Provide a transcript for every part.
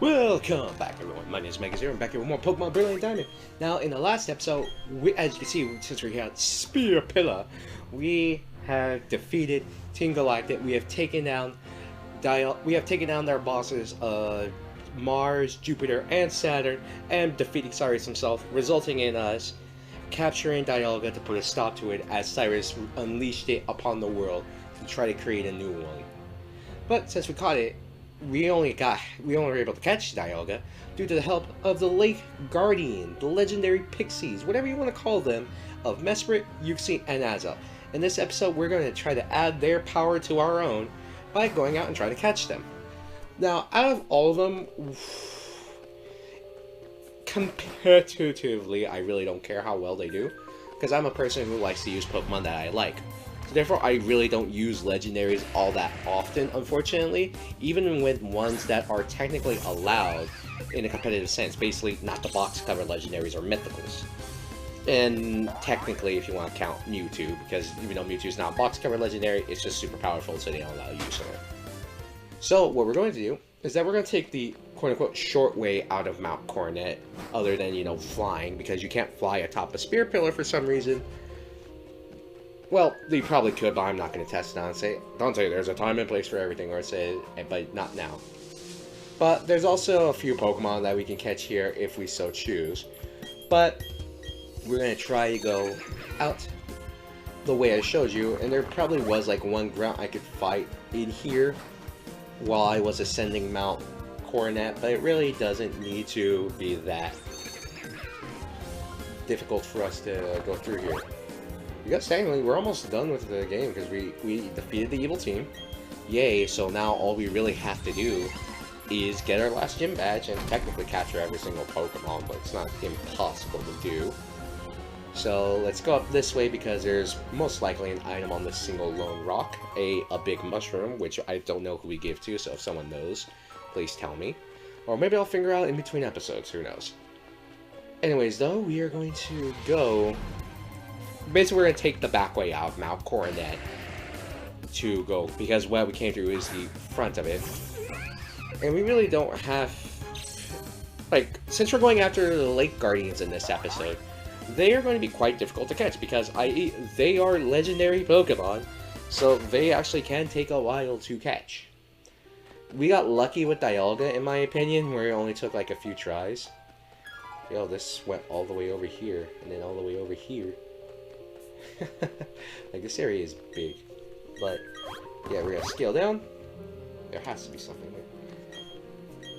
Welcome back, everyone. My name is Mega Zero. I'm back here with more Pokemon Brilliant Diamond. Now, in the last episode, as you can see, since we had Spear Pillar, we have defeated Team Galactic. We have taken down their bosses, Mars, Jupiter, and Saturn, and defeating Cyrus himself, resulting in us capturing Dialga to put a stop to it as Cyrus unleashed it upon the world to try to create a new one. But since we caught it, we only were able to catch Dialga due to the help of the Lake Guardian, the legendary pixies, whatever you want to call them, of Mesprit, Uxie, and Azelf. In this episode, we're going to try to add their power to our own by going out and trying to catch them. Now, out of all of them, competitively, I really don't care how well they do, because I'm a person who likes to use Pokemon that I like. So therefore, I really don't use legendaries all that often, unfortunately, even with ones that are technically allowed in a competitive sense, basically not the box cover legendaries or mythicals. And technically, if you want to count Mewtwo, because even though Mewtwo's not a box cover legendary, it's just super powerful, so they don't allow use of it. So what we're going to do is that we're going to take the quote-unquote short way out of Mount Coronet, other than, you know, flying, because you can't fly atop a spear pillar for some reason. Well, you probably could, but I'm not going to test it on and say, don't say there's a time and place for everything, or say, but not now. But there's also a few Pokemon that we can catch here if we so choose. But we're going to try to go out the way I showed you, and there probably was like one ground I could fight in here while I was ascending Mount Coronet, but it really doesn't need to be that difficult for us to go through here. Because technically, we're almost done with the game, because we defeated the evil team. Yay, so now all we really have to do is get our last gym badge and technically capture every single Pokemon, but it's not impossible to do. So let's go up this way, because there's most likely an item on this single lone rock, a big mushroom, which I don't know who we give to, so if someone knows, please tell me. Or maybe I'll figure out in between episodes, who knows. Anyways, though, we are going to go... Basically, we're going to take the back way out of Mount Coronet to go, because what we came through is the front of it. And we really don't have... Like, since we're going after the Lake Guardians in this episode, they are going to be quite difficult to catch, because i.e. they are legendary Pokemon, so they actually can take a while to catch. We got lucky with Dialga, in my opinion, where it only took like a few tries. Yo, this went all the way over here, and then all the way over here. Like, this area is big. But, yeah, we're gonna scale down. There has to be something there.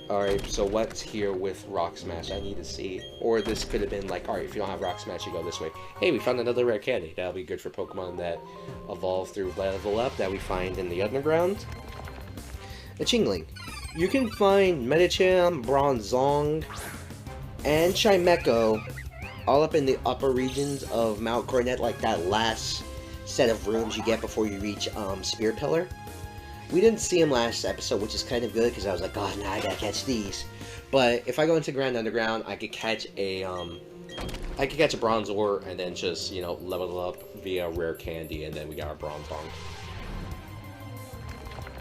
Alright, so what's here with Rock Smash? I need to see. Or this could have been like, alright, if you don't have Rock Smash, you go this way. Hey, we found another rare candy. That'll be good for Pokemon that evolve through level up that we find in the underground. A Chingling. You can find Medicham, Bronzong, and Chimecho all up in the upper regions of Mount Coronet, like that last set of rooms you get before you reach Spear Pillar. We didn't see him last episode, which is kind of good, because I was like, God, now I gotta catch these. But if I go into Grand Underground, I could catch a Bronzor, and then just, you know, level it up via rare candy, and then we got our Bronzong.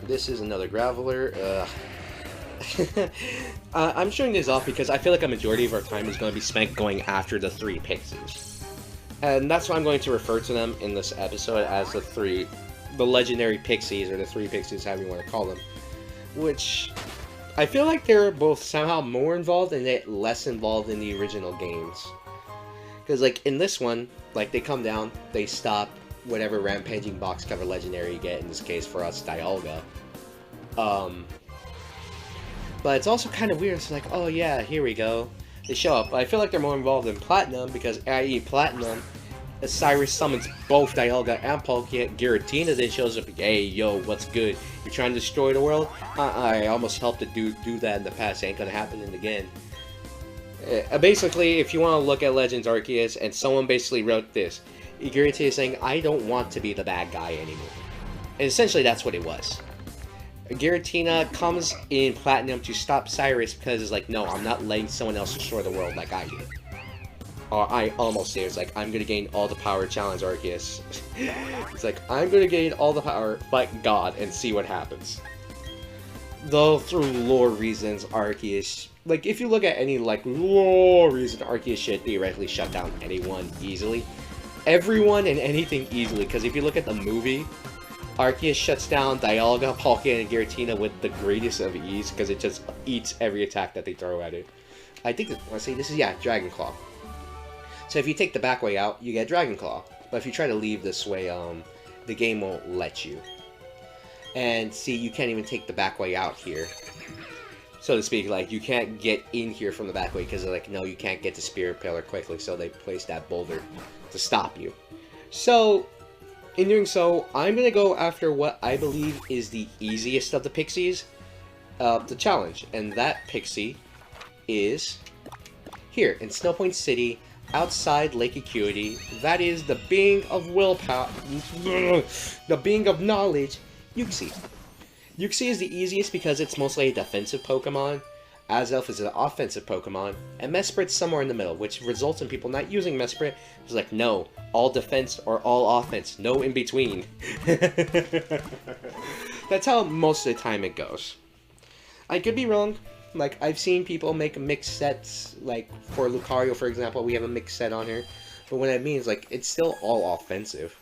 This is another Graveler. I'm showing this off because I feel like a majority of our time is going to be spent going after the three pixies. And that's why I'm going to refer to them in this episode as the legendary pixies, or the three pixies, however you want to call them. Which, I feel like they're both somehow more involved and yet less involved in the original games. Because, like, in this one, like, they come down, they stop whatever rampaging box cover legendary you get, in this case for us, Dialga. But it's also kind of weird. It's like, oh yeah, here we go. They show up. But I feel like they're more involved in Platinum, because i.e. Platinum, Cyrus summons both Dialga and Giratina, then shows up, hey, yo, what's good? You're trying to destroy the world? I almost helped to do that in the past. Ain't gonna happen again. Basically, if you want to look at Legends Arceus, and someone basically wrote this, Giratina is saying, I don't want to be the bad guy anymore. And essentially, that's what it was. Giratina comes in Platinum to stop Cyrus because it's like, no, I'm not letting someone else destroy the world like I did. Or I almost did. It's like, I'm gonna gain all the power, challenge Arceus. It's like, I'm gonna gain all the power, fight God, and see what happens. though through lore reasons, Arceus, like, if you look at any, like, lore reason, Arceus should theoretically shut down anyone easily. Everyone and anything easily, because if you look at the movie, Arceus shuts down Dialga, Palkia, and Giratina with the greatest of ease, because it just eats every attack that they throw at it. I think, let's see, this is, yeah, Dragon Claw. So if you take the back way out, you get Dragon Claw. But if you try to leave this way, the game won't let you. And see, you can't even take the back way out here. So to speak, like, you can't get in here from the back way, because they're like, no, you can't get to Spirit Pillar quickly, so they place that boulder to stop you. So, in doing so, I'm going to go after what I believe is the easiest of the Pixies, the challenge. And that Pixie is here, in Snowpoint City, outside Lake Acuity. That is the being of willpower, the being of knowledge, Uxie. Uxie is the easiest because it's mostly a defensive Pokemon, Azelf is an offensive Pokemon, and Mesprit's somewhere in the middle, which results in people not using Mesprit. It's like, no, all defense or all offense, no in between. That's how most of the time it goes. I could be wrong. Like, I've seen people make mixed sets, like, for Lucario, for example, we have a mixed set on here. But what I mean is, like, it's still all offensive.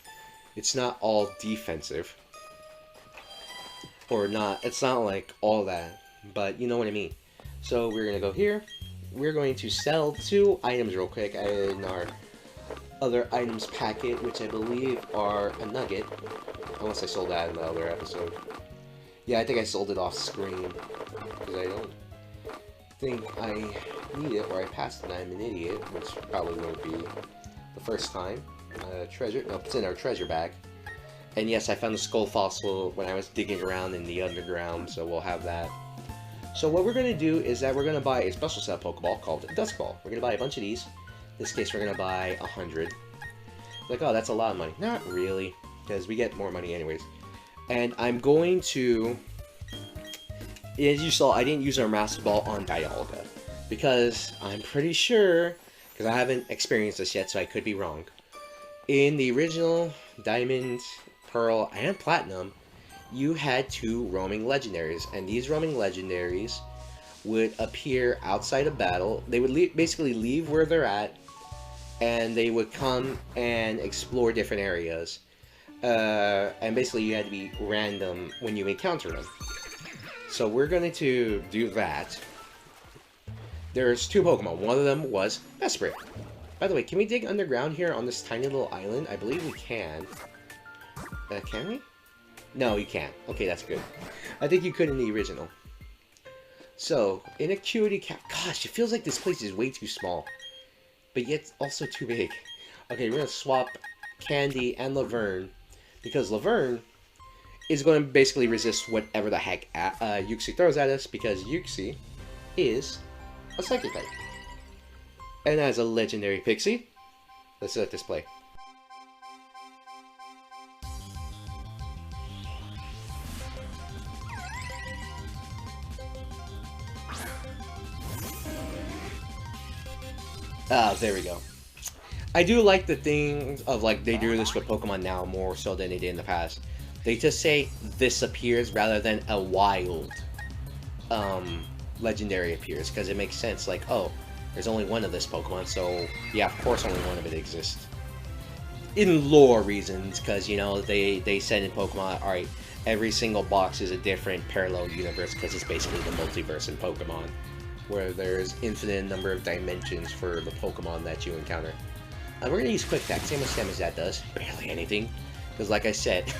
It's not all defensive. Or not, it's not, like, all that. But, you know what I mean. So, we're gonna go here. We're going to sell 2 items real quick in our other items packet, which I believe are a nugget. Unless I sold that in the other episode. Yeah, I think I sold it off screen. Because I don't think I need it, or I passed it and I'm an idiot, which probably won't be the first time. Treasure, no, it's in our treasure bag. And yes, I found the skull fossil when I was digging around in the underground, so we'll have that. So what we're going to do is that we're going to buy a special set Pokeball called Dusk Ball. We're going to buy a bunch of these. In this case, we're going to buy 100. Like, oh, that's a lot of money. Not really, because we get more money anyways. And I'm going to... As you saw, I didn't use our Master Ball on Dialga, because I'm pretty sure, because I haven't experienced this yet, so I could be wrong. In the original Diamond, Pearl, and Platinum, you had 2 roaming legendaries, and these roaming legendaries would appear outside of battle. They would basically leave where they're at, and they would come and explore different areas. And basically you had to be random when you encounter them. So we're going to do that. There's 2 Pokemon. One of them was Mesprit. By the way, can we dig underground here on this tiny little island? I believe we can. Can we? No, you can't. Okay, that's good. I think you could in the original. So, in Acuity Cap... Gosh, it feels like this place is way too small. But yet also too big. Okay, we're going to swap Candy and Laverne. Because Laverne is going to basically resist whatever the heck Uxie throws at us, because Uxie is a Psychic type. And as a legendary Pixie, let's let this play. Ah, there we go. I do like the thing of, like, they do this with Pokemon now more so than they did in the past. They just say this appears rather than a wild legendary appears, because it makes sense. Like, oh, there's only one of this Pokemon, so yeah, of course only one of it exists. In lore reasons, because, you know, they said in Pokemon, alright, every single box is a different parallel universe, because it's basically the multiverse in Pokemon, where there's infinite number of dimensions for the Pokemon that you encounter. We're going to use Quick Attack, same as damage that does, barely anything. Because, like I said,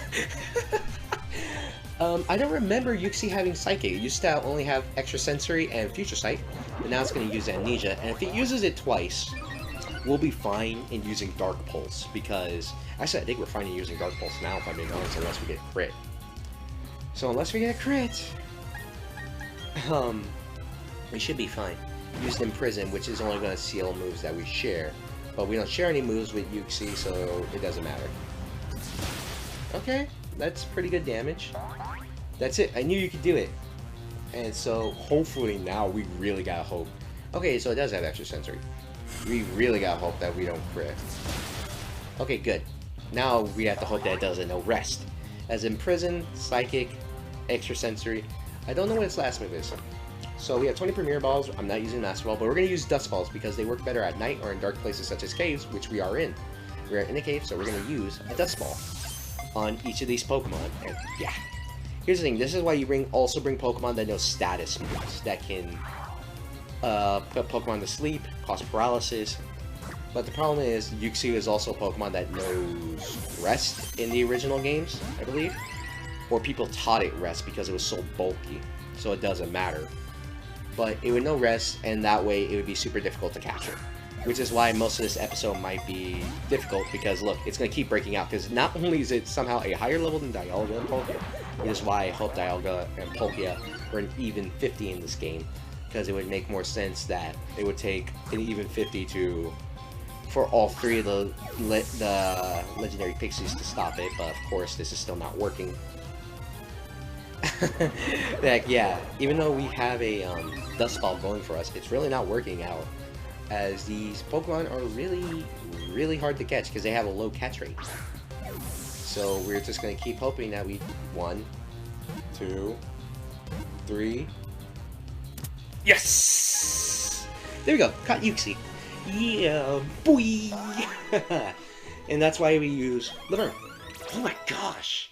I don't remember Uxie having Psychic. It used to only have Extrasensory and Future Sight, but now it's going to use Amnesia. And if it uses it twice, we'll be fine in using Dark Pulse. Because, actually, I think we're fine in using Dark Pulse now, if I'm being honest, unless we get a crit. So, unless we get a crit, we should be fine. Used Imprison, which is only going to seal moves that we share. But we don't share any moves with Uxie, so it doesn't matter. Okay, that's pretty good damage. That's it. I knew you could do it. And so, hopefully now we really gotta hope. Okay, so it does have Extrasensory. We really gotta hope that we don't crit. Okay, good. Now we have to hope that it doesn't. No, Rest. As Imprison, Psychic, Extrasensory. I don't know what its last move is. So we have 20 Premier Balls. I'm not using Master Ball, but we're going to use Dust Balls because they work better at night or in dark places such as caves, which we are in. We're in a cave, so we're going to use a Dust Ball on each of these Pokemon. And yeah. Here's the thing. This is why you also bring Pokemon that know status moves that can put Pokemon to sleep, cause paralysis. But the problem is, Uxie is also a Pokemon that knows Rest in the original games, I believe. Or people taught it Rest because it was so bulky, so it doesn't matter. But it would know Rest, and that way it would be super difficult to capture. Which is why most of this episode might be difficult, because look, it's going to keep breaking out, because not only is it somehow a higher level than Dialga and Palkia, which is why I hope Dialga and Palkia were an even 50 in this game, because it would make more sense that it would take an even 50 for all three of the legendary pixies to stop it, but of course this is still not working. Like, yeah, even though we have a Dust Ball going for us, it's really not working out, as these Pokemon are really hard to catch because they have a low catch rate. So we're just going to keep hoping that we 1, 2, 3. Yes! There we go, caught Uxie. Yeah, boy! And that's why we use Laverne. Oh my gosh!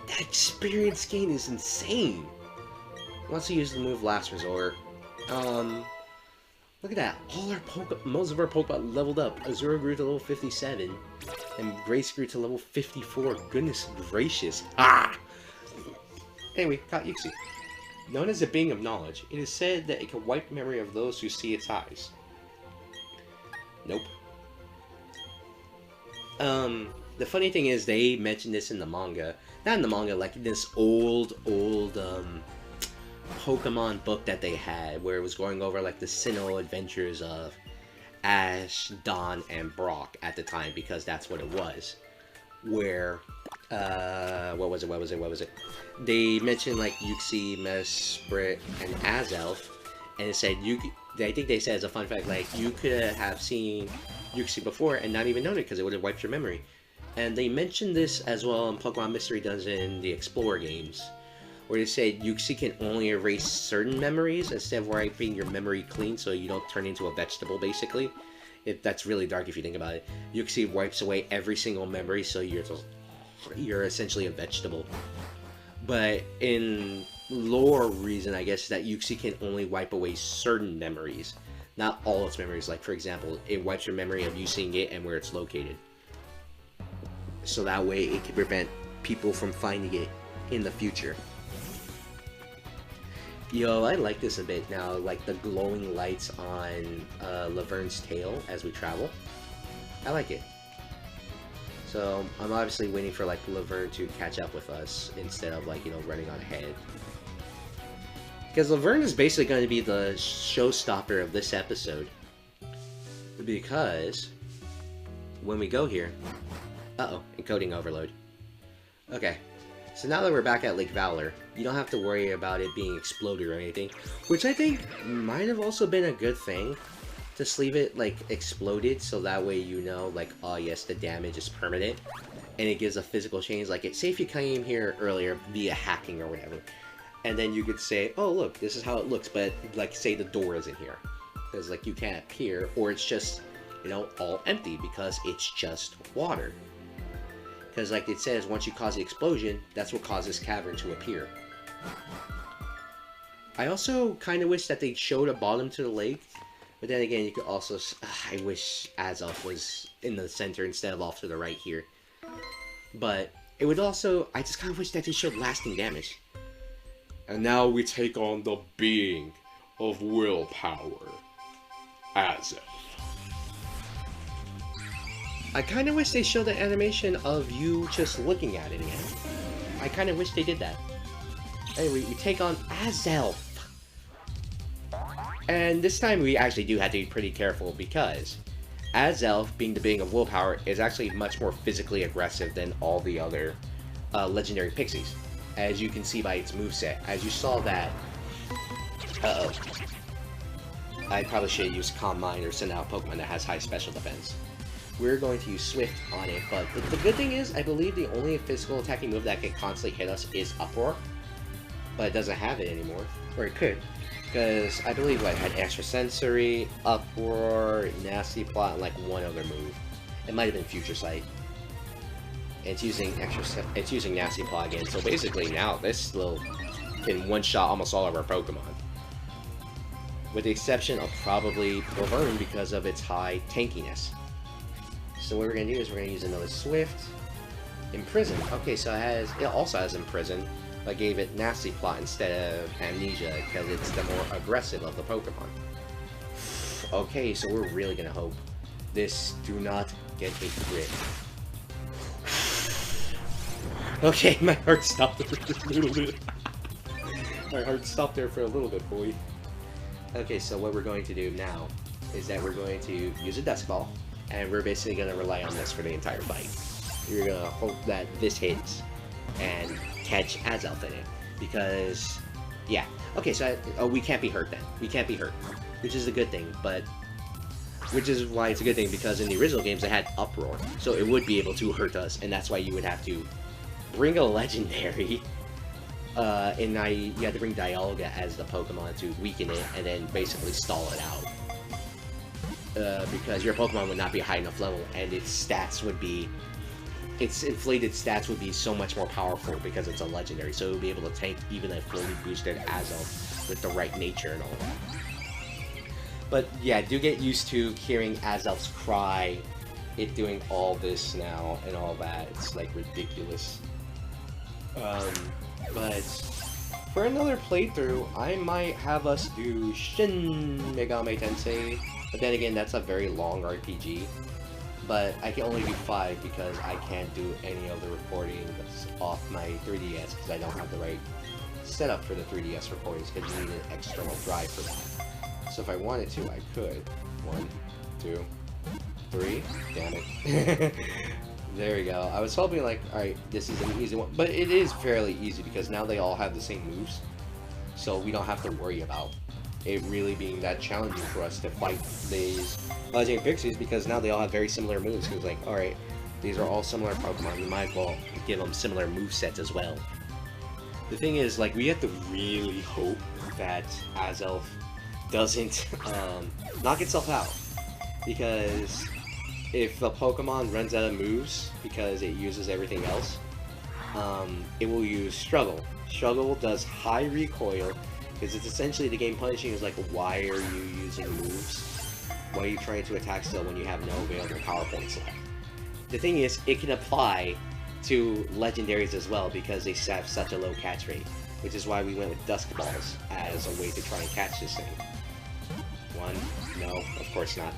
That experience gain is insane! Once we use the move Last Resort, look at that. Most of our Pokemon leveled up. Azura grew to level 57, and Grace grew to level 54. Goodness gracious. Ah! Anyway, caught Uxie. Known as a being of knowledge, it is said that it can wipe memory of those who see its eyes. Nope. The funny thing is, they mentioned this in the manga. Not in the manga, like in this old, Pokemon book that they had, where it was going over like the Sinnoh adventures of Ash, Dawn, and Brock at the time, because that's what it was. Where, what was it? They mentioned like Uxie, Mesprit, and Azelf, and it said I think they said as a fun fact, like, you could have seen Uxie before and not even known it because it would have wiped your memory. And they mentioned this as well in Pokemon Mystery Dungeon, the Explorer games, where they said Uxie can only erase certain memories instead of wiping your memory clean so you don't turn into a vegetable, basically. That's really dark if you think about it. Uxie wipes away every single memory, so you're essentially a vegetable. But in lore reason, I guess, that Uxie can only wipe away certain memories, not all its memories. Like, for example, it wipes your memory of you seeing it and where it's located. So that way it can prevent people from finding it in the future. Yo, I like this a bit now, like the glowing lights on Laverne's tail as we travel. I like it. So I'm obviously waiting for like Laverne to catch up with us instead of like, you know, running on ahead. Because Laverne is basically going to be the showstopper of this episode. Because when we go here... Uh-oh, encoding overload. Okay, so now that we're back at Lake Valor, you don't have to worry about it being exploded or anything, which I think might have also been a good thing, to leave it, like, exploded, so that way you know, like, oh yes, the damage is permanent, and it gives a physical change. Like, say if you came here earlier via hacking or whatever, and then you could say, oh look, this is how it looks, but, like, say the door isn't here, because, like, you can't peer, or it's just, you know, all empty, because it's just water. Because, like it says, once you cause the explosion, that's what causes cavern to appear. I also kind of wish that they showed a bottom to the lake. But then again, you could also... I wish Azelf was in the center instead of off to the right here. But it would also... I just kind of wish that they showed lasting damage. And now we take on the being of willpower. Azelf. I kind of wish they showed the animation of you just looking at it again. I kind of wish they did that. Anyway, we take on Azelf. And this time we actually do have to be pretty careful because Azelf, being the being of willpower, is actually much more physically aggressive than all the other legendary pixies. As you can see by its moveset. As you saw that... Uh-oh. I probably should have used Calm Mind or send out a Pokemon that has high special defense. We're going to use Swift on it, but the good thing is, I believe the only physical attacking move that can constantly hit us is Uproar. but it doesn't have it anymore. Or it could. Because I believe it had Extrasensory, Uproar, Nasty Plot, and like one other move. It might have been Future Sight. It's using Nasty Plot again. So basically now this can one-shot almost all of our Pokemon. With the exception of probably Laverne because of its high tankiness. So what we're going to do is we're going to use another Swift. Imprison. Okay, so it also has Imprison. I gave it Nasty Plot instead of Amnesia because it's the more aggressive of the Pokemon. Okay, so we're really going to hope this do not get a crit. Okay, my heart stopped there for a little bit. My heart stopped there for a little bit, boy. Okay, so what we're going to do now is that we're going to use a Dusk Ball, and we're basically going to rely on this for the entire fight. We're going to hope that this hits and catch Azelf in it, because, yeah. Okay, so we can't be hurt then. We can't be hurt, which is a good thing, but... Which is why it's a good thing, because in the original games it had Uproar, so it would be able to hurt us, and that's why you would have to bring a Legendary, and you had to bring Dialga as the Pokemon to weaken it, and then basically stall it out. Because your Pokemon would not be high enough level, and its inflated stats would be so much more powerful because it's a Legendary, so it would be able to tank even a fully boosted Azelf with the right nature and all that. But yeah, do get used to hearing Azelf's cry, it doing all this now and all that. It's like ridiculous. But for another playthrough, I might have us do Shin Megami Tensei. But then again, that's a very long RPG. But I can only do 5 because I can't do any of the recording that's off my 3DS because I don't have the right setup for the 3DS recordings because you need an external drive for that. So if I wanted to, I could. 1, 2, 3. Damn it. There we go. I was hoping like, alright, this is an easy one. But it is fairly easy because now they all have the same moves. So we don't have to worry about it really being that challenging for us to fight these Legendary Pixies because now they all have very similar moves. Because like, alright, these are all similar Pokemon. We might as well give them similar movesets as well. The thing is, like, we have to really hope that Azelf doesn't knock itself out, because if a Pokemon runs out of moves because it uses everything else, it will use Struggle. Struggle does high recoil because it's essentially the game punishing is like, why are you using moves? Why are you trying to attack still when you have no available power points left? The thing is, it can apply to legendaries as well because they have such a low catch rate, which is why we went with Dusk Balls as a way to try and catch this thing. 1, no, of course not.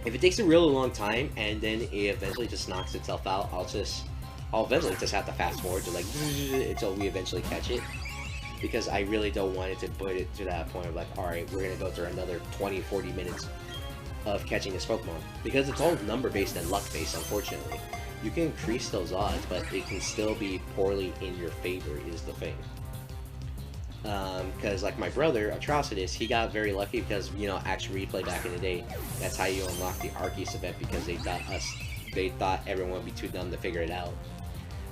If it takes a really long time and then it eventually just knocks itself out, I'll eventually just have to fast forward to like until we eventually catch it, because I really don't want it to put it to that point of like, alright, we're gonna go through another 20-40 minutes of catching this Pokemon, because it's all number based and luck based. Unfortunately, you can increase those odds, but it can still be poorly in your favor is the thing. Because like my brother Atrocitus, he got very lucky because, you know, Action Replay back in the day, that's how you unlock the Arceus event, because they thought everyone would be too dumb to figure it out.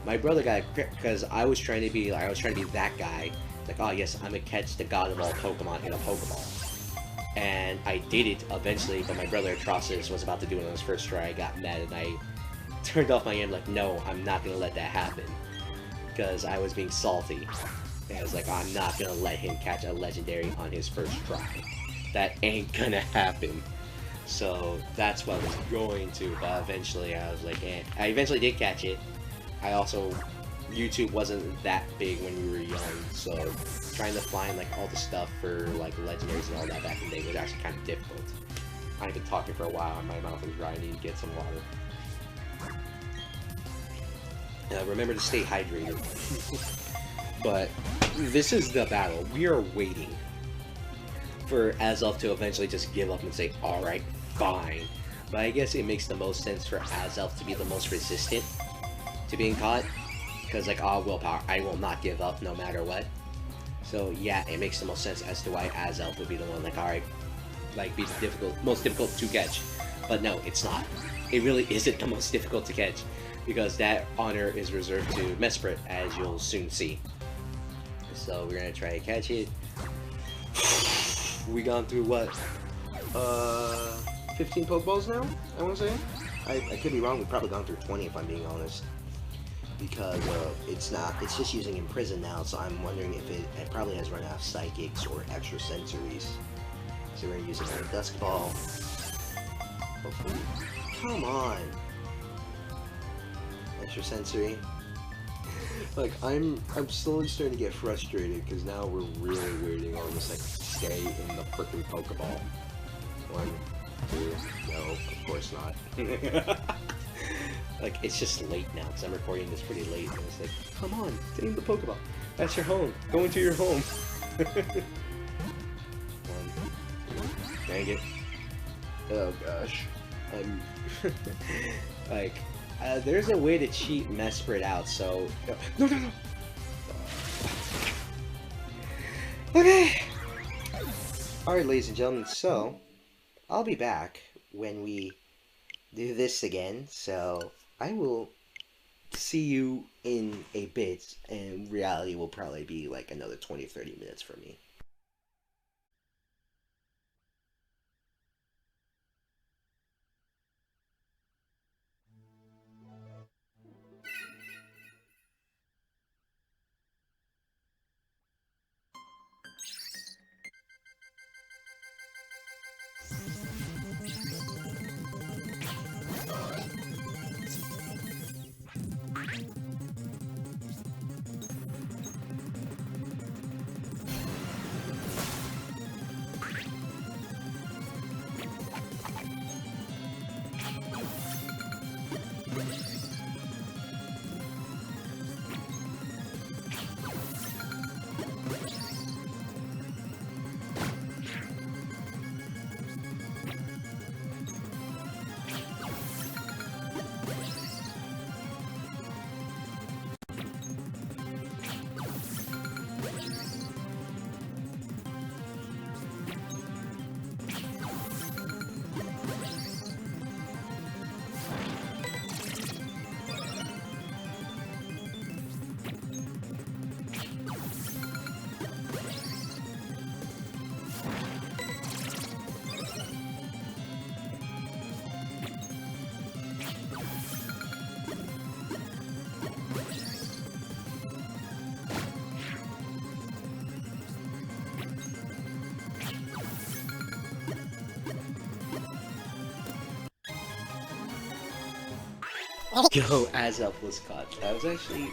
My brother got because I was trying to be that guy, like, oh yes, I'm gonna catch the god of all Pokemon in a Pokeball, and I did it eventually. But my brother Atrocitus was about to do it on his first try. I got mad and I turned off my aim, like, no, I'm not gonna let that happen, because I was being salty. And I was like, oh, I'm not gonna let him catch a legendary on his first try. That ain't gonna happen. So that's what I was going to, but eventually I was like, eh. I eventually did catch it. I also, YouTube wasn't that big when we were young, so trying to find like all the stuff for like legendaries and all that back in the day was actually kind of difficult. I've been talking for a while and my mouth is dry. I need to get some water. Remember to stay hydrated. But this is the battle. We are waiting for Azelf to eventually just give up and say, alright, fine. But I guess it makes the most sense for Azelf to be the most resistant to being caught. Because, like, willpower, I will not give up no matter what. So, yeah, it makes the most sense as to why Azelf would be the one, like, alright, like, be the most difficult to catch. But no, it's not. It really isn't the most difficult to catch. because that honor is reserved to Mesprit, as you'll soon see. So we're gonna try to catch it. We gone through what? 15 Pokeballs now, I want to say? I could be wrong, we've probably gone through 20 if I'm being honest. Because it's just using Imprison now, so I'm wondering if it probably has run out of Psychics or extra sensories. So we're gonna use our Dusk Ball. Hopefully. Come on! Extra sensory. Like, I'm slowly starting to get frustrated, because now we're really waiting on this, like, stay in the frickin' Pokeball. 1, 2, no, of course not. Like, it's just late now, because I'm recording this pretty late, and it's like, come on, stay in the Pokeball. That's your home. Go into your home. 1, 2, dang it. Oh gosh. Like, there's a way to cheat Mesprit out, so... No! Okay! Alright, ladies and gentlemen, so... I'll be back when we do this again, so... I will see you in a bit, and reality will probably be like another 20-30 minutes for me. Yo, Azelf was caught. That was actually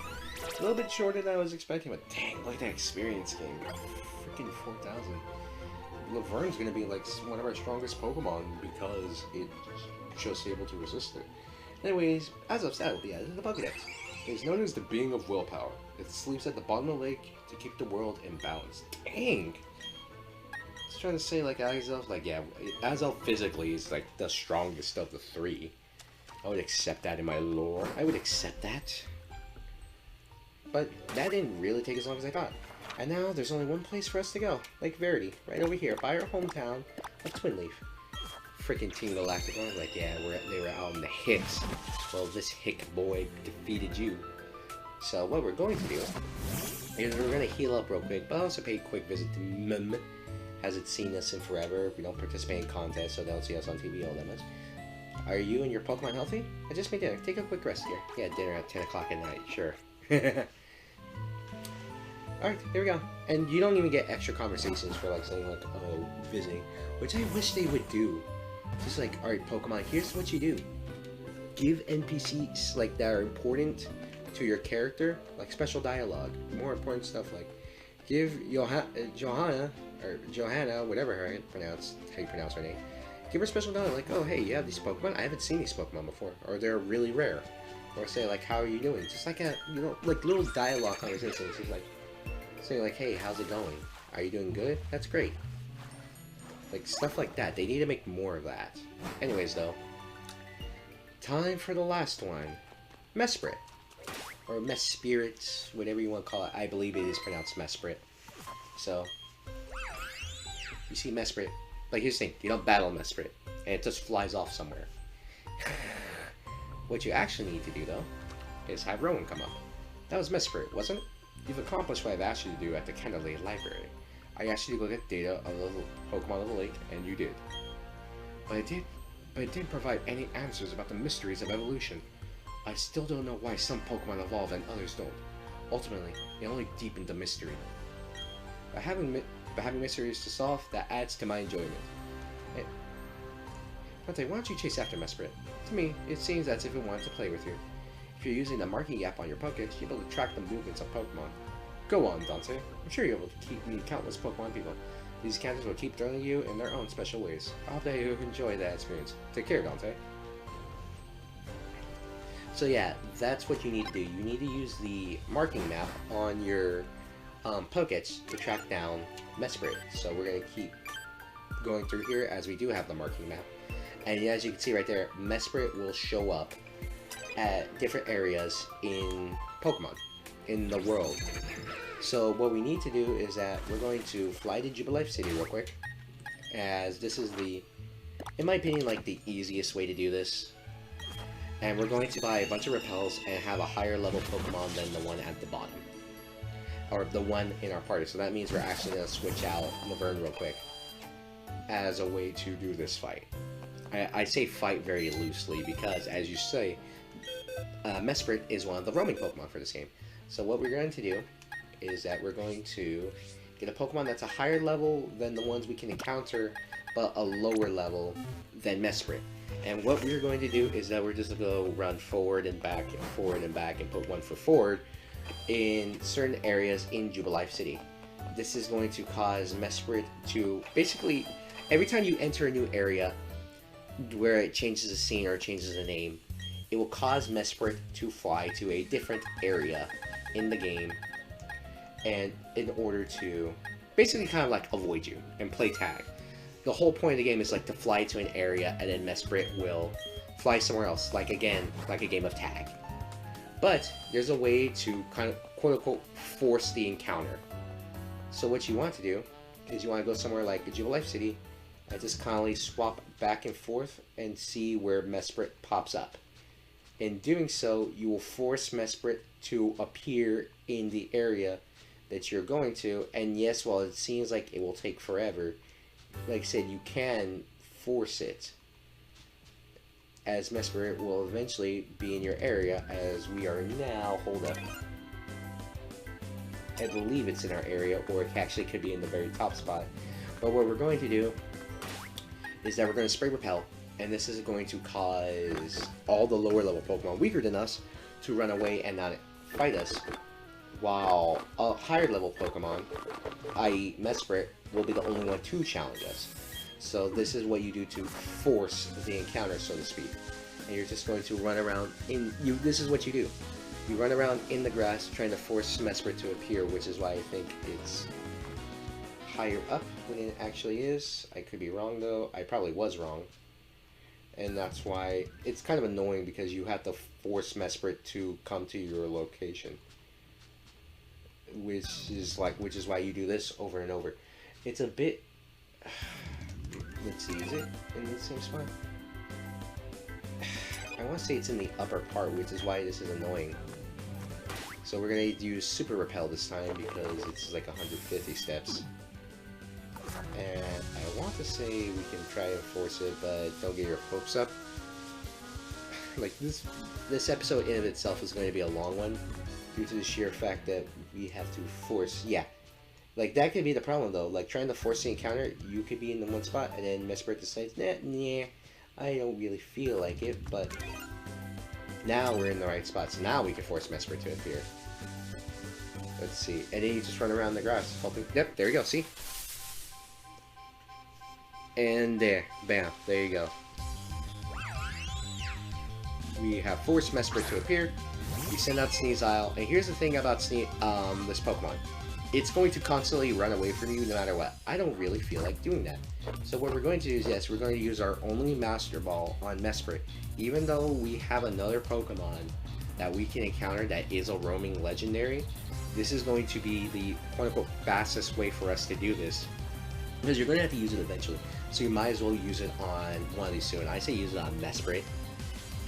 a little bit shorter than I was expecting, but dang, look at that experience game. Freaking 4,000. Laverne's gonna be like one of our strongest Pokemon because it's just able to resist it. Anyways, Azelf's stat will be added to the Pokédex. It is known as the Being of Willpower. It sleeps at the bottom of the lake to keep the world in balance. Dang! I was trying to say, like, Azelf, like, yeah, Azelf physically is like the strongest of the three. I would accept that in my lore. I would accept that. But that didn't really take as long as I thought. And now there's only one place for us to go. Lake Verity, right over here, by our hometown of Twinleaf. Freaking Team Galactic. I was like, yeah, they were out in the hicks. Well, this hick boy defeated you. So what we're going to do is we're going to heal up real quick, but also pay a quick visit to Mum. Hasn't seen us in forever. We don't participate in contests, so they don't see us on TV all that much. Are you and your Pokemon healthy? I just made dinner. Take a quick rest here. Yeah, dinner at 10 o'clock at night. Sure. Alright, there we go. And you don't even get extra conversations for, like, saying, like, oh, visiting. Which I wish they would do. Just like, alright, Pokemon, here's what you do. Give NPCs, like, that are important to your character, like, special dialogue. More important stuff, like, give Johanna, whatever how you pronounce her name. Give her special dialogue, like, oh, hey, you have these Pokemon? I haven't seen these Pokemon before. Or they're really rare. Or say, like, how are you doing? Just like a, you know, like, little dialogue conversations. Just like, saying, like, hey, how's it going? Are you doing good? That's great. Like, stuff like that. They need to make more of that. Anyways, though. Time for the last one. Mesprit. Or Mesprit, whatever you want to call it. I believe it is pronounced Mesprit. So, you see Mesprit. Like, here's the thing, you don't battle Mesprit, and it just flies off somewhere. What you actually need to do, though, is have Rowan come up. That was Mesprit, wasn't it? You've accomplished what I've asked you to do at the Candle Library. I asked you to go get data of the Pokemon of the lake, and you did. But it didn't provide any answers about the mysteries of evolution. I still don't know why some Pokemon evolve and others don't. Ultimately, it only deepened the mystery. By having mysteries to solve, that adds to my enjoyment. Dante, why don't you chase after Mesprit? To me, it seems as if it wanted to play with you. If you're using the marking app on your Pokédex, you'll be able to track the movements of Pokemon. Go on, Dante. I'm sure you'll be able to meet countless Pokemon people. These encounters will keep thrilling you in their own special ways. I hope that you enjoy that experience. Take care, Dante. So yeah, that's what you need to do. You need to use the marking map on your Pokédex to track down Mesprit. So we're going to keep going through here as we do have the marking map. And as you can see right there, Mesprit will show up at different areas in Pokemon, in the world. So what we need to do is that we're going to fly to Jubilife City real quick, as this is the, in my opinion, like the easiest way to do this. And we're going to buy a bunch of repels and have a higher level Pokemon than the one at the bottom, or the one in our party. So that means we're actually going to switch out Laverne real quick as a way to do this fight. I say fight very loosely because, as you say, Mesprit is one of the roaming Pokemon for this game. So what we're going to do is that we're going to get a Pokemon that's a higher level than the ones we can encounter, but a lower level than Mesprit. And what we're going to do is that we're just going to run forward and back and put one for forward in certain areas in Jubilife City. This is going to cause Mesprit to, basically, every time you enter a new area where it changes the scene or changes the name, it will cause Mesprit to fly to a different area in the game, and in order to basically kind of like avoid you and play tag. The whole point of the game is like to fly to an area and then Mesprit will fly somewhere else, like again, like a game of tag. But there's a way to kind of quote unquote force the encounter. So what you want to do is you want to go somewhere like Jubilife City and just constantly swap back and forth and see where Mesprit pops up. In doing so, you will force Mesprit to appear in the area that you're going to, and yes, while it seems like it will take forever, like I said, you can force it, as Mesprit will eventually be in your area, as we are now, hold up, I believe it's in our area, or it actually could be in the very top spot. But what we're going to do is that we're going to spray repel, and this is going to cause all the lower level Pokemon weaker than us to run away and not fight us, while a higher level Pokemon, i.e. Mesprit, will be the only one to challenge us. So this is what you do to force the encounter, so to speak. And you're just going to run around this is what you do. You run around in the grass trying to force Mesprit to appear, which is why I think it's higher up than it actually is. I could be wrong though. I probably was wrong. And that's why it's kind of annoying, because you have to force Mesprit to come to your location. Which is why you do this over and over. It's a bit, let's see, is it in the same spot? I want to say it's in the upper part, which is why this is annoying. So we're going to use Super Repel this time because it's like 150 steps. And I want to say we can try and force it, but don't get your hopes up. Like this episode in of itself is going to be a long one, due to the sheer fact that we have to force, yeah. Like that could be the problem though, like trying to force the encounter, you could be in the one spot and then Mesprit decides, nah, I don't really feel like it, but now we're in the right spot, so now we can force Mesprit to appear. Let's see, and then you just run around the grass, hoping, yep, there you go, see? And there, bam, there you go. We have forced Mesprit to appear. We send out Sneasel, and here's the thing about this Pokemon. It's going to constantly run away from you no matter what. I don't really feel like doing that. So what we're going to do is, yes, we're going to use our only Master Ball on Mesprit. Even though we have another Pokemon that we can encounter that is a roaming legendary, this is going to be the quote-unquote fastest way for us to do this. Because you're going to have to use it eventually. So you might as well use it on one of these soon. I say use it on Mesprit,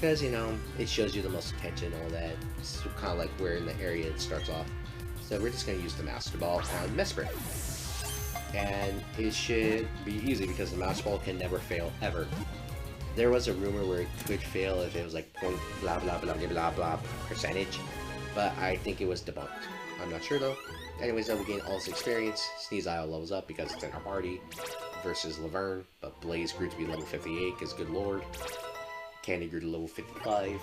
because, you know, it shows you the most attention, all that. It's kind of like where in the area it starts off. So we're just going to use the Master Ball on Mesprit. And it should be easy because the Master Ball can never fail, ever. There was a rumor where it could fail if it was like point blah blah blah blah blah blah percentage, but I think it was debunked. I'm not sure though. Anyways, though, we gain all this experience. Sneeze Isle levels up because it's in our party versus Laverne, but Blaze grew to be level 58 because good lord. Candy grew to level 55.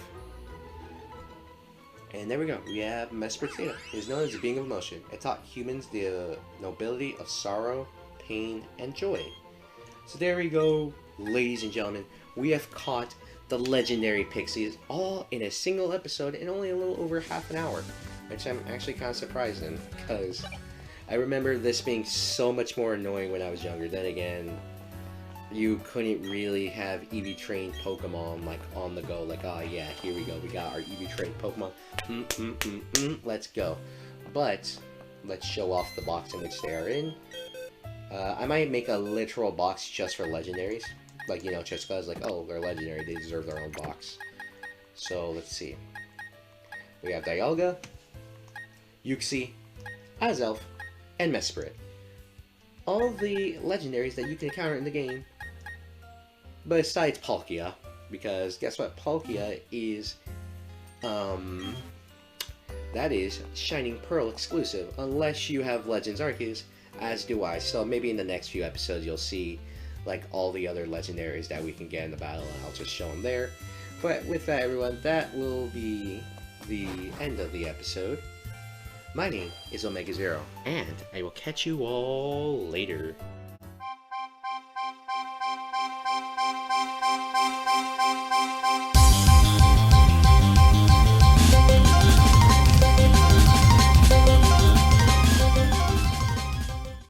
And there we go. We have Mesprit data. It is known as the being of emotion. It taught humans the nobility of sorrow, pain, and joy. So there we go, ladies and gentlemen. We have caught the legendary Pixies all in a single episode in only a little over half an hour. Which I'm actually kind of surprised in, because I remember this being so much more annoying when I was younger. Then again, you couldn't really have EV trained Pokemon like on the go, like, oh yeah, here we go, we got our EV trained Pokemon, let's go. But let's show off the box in which they are in. I might make a literal box just for legendaries, like, you know, just because, like, oh, they're legendary, they deserve their own box. So let's see, we have Dialga, Uxie, Azelf, and Mesprit. All the legendaries that you can encounter in the game, besides Palkia, because guess what? Palkia is, that is Shining Pearl exclusive, unless you have Legends Arceus, as do I. So maybe in the next few episodes you'll see, like, all the other legendaries that we can get in the battle, and I'll just show them there. But with that, everyone, that will be the end of the episode. My name is Omega Zero, and I will catch you all later.